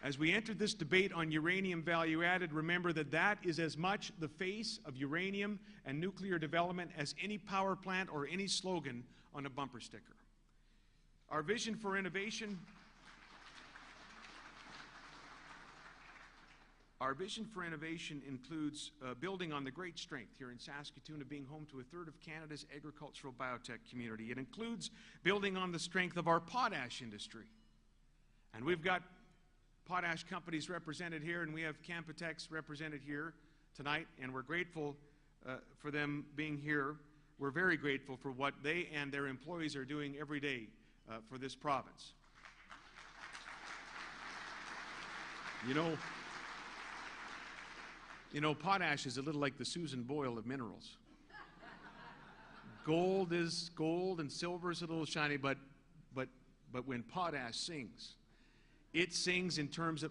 As we enter this debate on uranium value added, remember that that is as much the face of uranium and nuclear development as any power plant or any slogan on a bumper sticker. Our vision for innovation includes building on the great strength here in Saskatoon of being home to a third of Canada's agricultural biotech community. It includes building on the strength of our potash industry. And we've got potash companies represented here, and we have Canpotex represented here tonight, and we're grateful for them being here. We're very grateful for what they and their employees are doing every day for this province. You know, potash is a little like the Susan Boyle of minerals. Gold is gold and silver is a little shiny, but when potash sings, it sings in terms of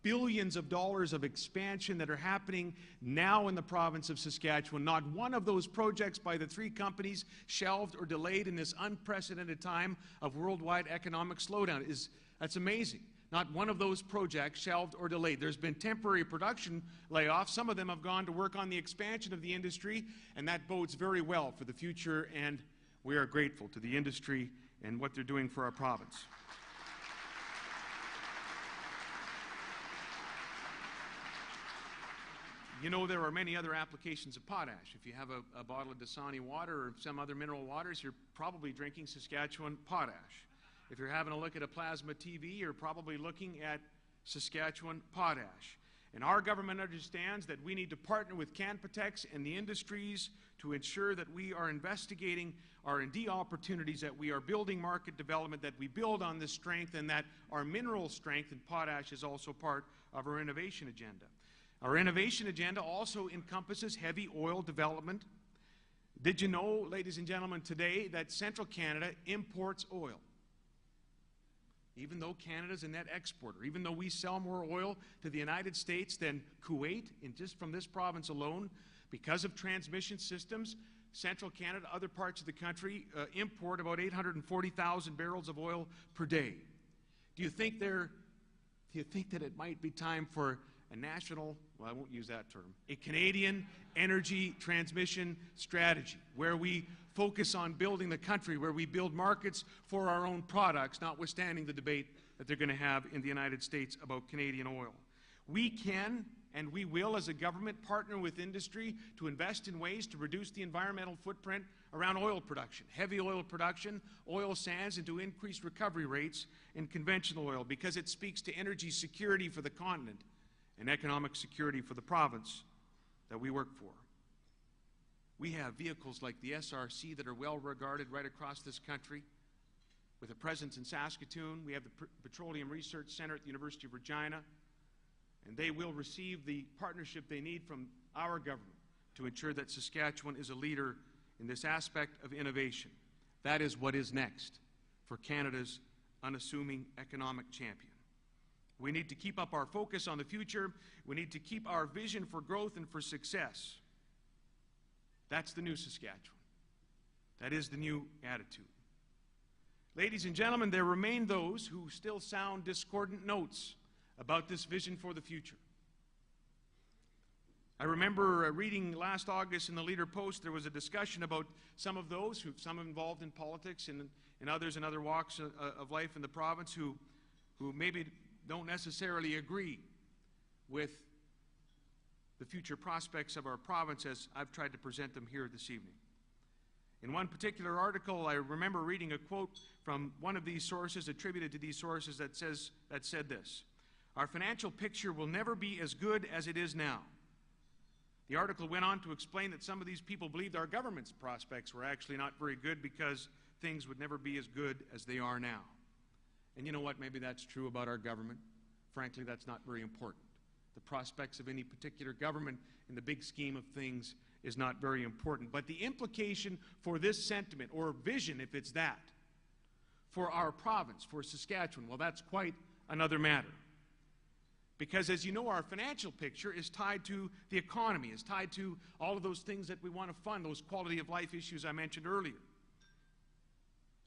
billions of dollars of expansion that are happening now in the province of Saskatchewan. Not one of those projects by the three companies shelved or delayed in this unprecedented time of worldwide economic slowdown. That's amazing. Not one of those projects shelved or delayed. There's been temporary production layoffs. Some of them have gone to work on the expansion of the industry, and that bodes very well for the future, and we are grateful to the industry and what they're doing for our province. You know, there are many other applications of potash. If you have a bottle of Dasani water or some other mineral waters, you're probably drinking Saskatchewan potash. If you're having a look at a plasma TV, you're probably looking at Saskatchewan potash. And our government understands that we need to partner with Canpotex and the industries to ensure that we are investigating R&D opportunities, that we are building market development, that we build on this strength, and that our mineral strength in potash is also part of our innovation agenda. Our innovation agenda also encompasses heavy oil development. Did you know, ladies and gentlemen, today that Central Canada imports oil? Even though Canada's a net exporter, even though we sell more oil to the United States than Kuwait, just from this province alone, because of transmission systems, Central Canada, other parts of the country, import about 840,000 barrels of oil per day. Do you think that it might be time for a national, well, I won't use that term, a Canadian energy transmission strategy where we focus on building the country, where we build markets for our own products, notwithstanding the debate that they're going to have in the United States about Canadian oil? We can and we will, as a government, partner with industry to invest in ways to reduce the environmental footprint around oil production, heavy oil production, oil sands, and to increase recovery rates in conventional oil, because it speaks to energy security for the continent and economic security for the province that we work for. We have vehicles like the SRC that are well regarded right across this country. With a presence in Saskatoon, we have the Petroleum Research Center at the University of Regina, and they will receive the partnership they need from our government to ensure that Saskatchewan is a leader in this aspect of innovation. That is what is next for Canada's unassuming economic champion. We need to keep up our focus on the future. We need to keep our vision for growth and for success. That's the new Saskatchewan. That is the new attitude. Ladies and gentlemen, there remain those who still sound discordant notes about this vision for the future. I remember reading last August in the Leader Post, there was a discussion about some of those, some involved in politics and others in other walks of life in the province who maybe don't necessarily agree with the future prospects of our province as I've tried to present them here this evening. In one particular article, I remember reading a quote from one of these sources, attributed to these sources, that said this: "Our financial picture will never be as good as it is now." The article went on to explain that some of these people believed our government's prospects were actually not very good because things would never be as good as they are now. And you know what? Maybe that's true about our government. Frankly, that's not very important. The prospects of any particular government in the big scheme of things is not very important. But the implication for this sentiment, or vision if it's that, for our province, for Saskatchewan, well, that's quite another matter. Because as you know, our financial picture is tied to the economy, is tied to all of those things that we want to fund, those quality of life issues I mentioned earlier.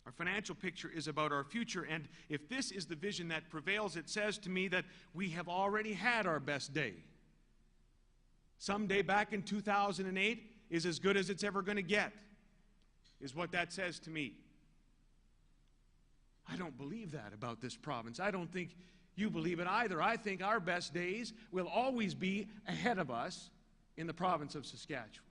Our financial picture is about our future, and if this is the vision that prevails, it says to me that we have already had our best day. Someday back in 2008 is as good as it's ever going to get, is what that says to me. I don't believe that about this province. I don't think you believe it either. I think our best days will always be ahead of us in the province of Saskatchewan.